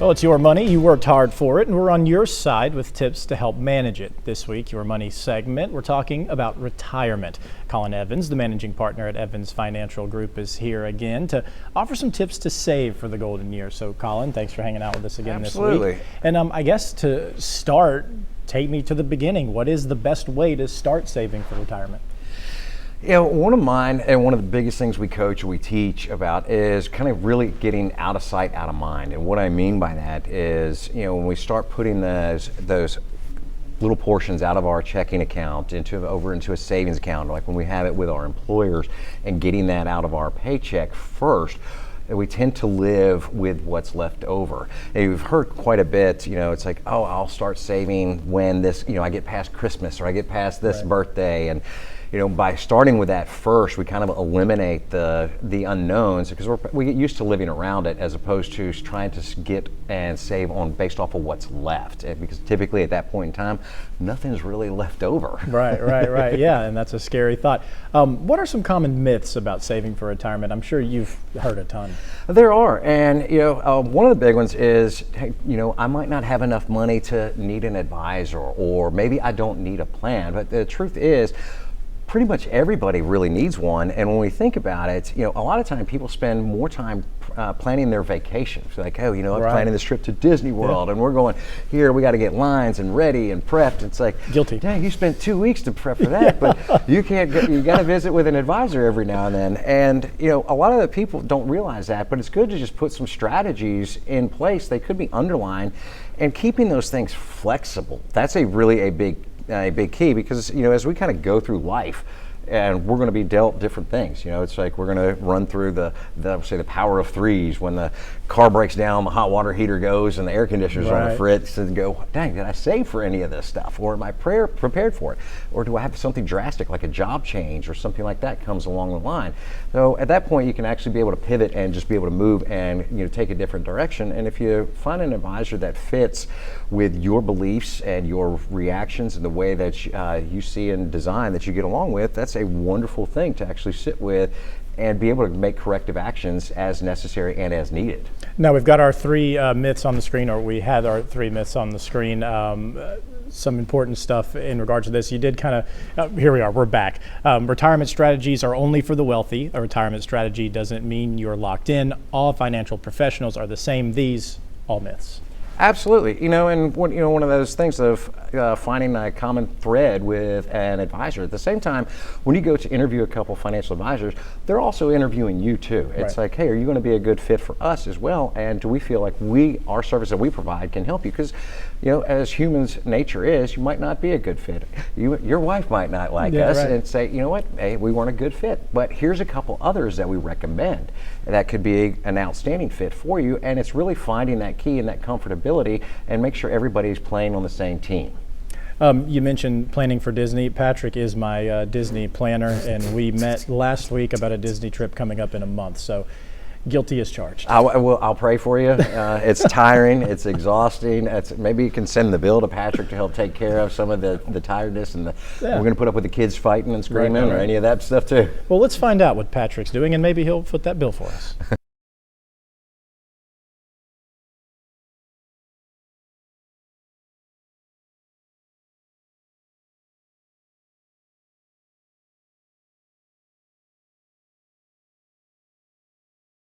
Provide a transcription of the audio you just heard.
Well, it's your money. You worked hard for it, and we're on your side with tips to help manage it. This week, Your Money segment, we're talking about retirement. Colin Evans, the managing partner at Evans Financial Group, is here again to offer some tips to save for the golden year. So, Colin, thanks for hanging out with us again this week. And I guess to start, take me to the beginning. What is the best way to start saving for retirement? You know, one of mine and one of the biggest things we coach and we teach about is kind of really getting out of sight, out of mind. And what I mean by that is, you know, when we start putting those little portions out of our checking account over into a savings account, like when we have it with our employers, and getting that out of our paycheck first, we tend to live with what's left over. And you've heard quite a bit, you know, it's like, oh, I'll start saving when this, you know, I get past Christmas or I get past this birthday. And you know, by starting with that first, we kind of eliminate the unknowns, because we get used to living around it as opposed to trying to get and save based off of what's left. Because typically at that point in time, nothing's really left over. Right. Yeah, and that's a scary thought. What are some common myths about saving for retirement? I'm sure you've heard a ton. There are, and you know, one of the big ones is, hey, you know, I might not have enough money to need an advisor, or maybe I don't need a plan. But the truth is, pretty much everybody really needs one. And when we think about it, you know, a lot of time people spend more time planning their vacations. Like, oh, you know, I'm planning this trip to Disney World, and we're going here, we got to get lines and ready and prepped. It's like, guilty. Dang, you spent 2 weeks to prep for that, but you got to visit with an advisor every now and then. And, you know, a lot of the people don't realize that, but it's good to just put some strategies in place. They could be underlined, and keeping those things flexible. That's a big key, because, you know, as we kind of go through life, and we're going to be dealt different things. You know, it's like we're going to run through the power of threes. When the car breaks down, the hot water heater goes, and the air conditioner's on the fritz, and go, dang, did I save for any of this stuff? Or am I prepared for it? Or do I have something drastic like a job change or something like that comes along the line? So at that point, you can actually be able to pivot and just be able to move and, you know, take a different direction. And if you find an advisor that fits with your beliefs and your reactions and the way that you see and design that you get along with, that's a wonderful thing to actually sit with and be able to make corrective actions as necessary and as needed. Now we've got our three myths on the screen, or we had our three myths on the screen. Some important stuff in regards to this. You did kind of, here we are, we're back. Retirement strategies are only for the wealthy. A retirement strategy doesn't mean you're locked in. All financial professionals are the same. These, all myths. Absolutely, you know, and one of those things of finding a common thread with an advisor. At the same time, when you go to interview a couple financial advisors, they're also interviewing you too. It's like, hey, are you going to be a good fit for us as well? And do we feel like our service that we provide can help you? Because, you know, as humans' nature is, you might not be a good fit. Your wife might not like us and say, you know what, hey, we weren't a good fit. But here's a couple others that we recommend that could be an outstanding fit for you. And it's really finding that key and that comfortability, and make sure everybody's playing on the same team. You mentioned planning for Disney. Patrick is my Disney planner, and we met last week about a Disney trip coming up in a month. So, guilty as charged. I'll pray for you. It's tiring. It's exhausting. Maybe you can send the bill to Patrick to help take care of some of the tiredness, and we're going to put up with the kids fighting and screaming or any of that stuff too. Well, let's find out what Patrick's doing, and maybe he'll foot that bill for us.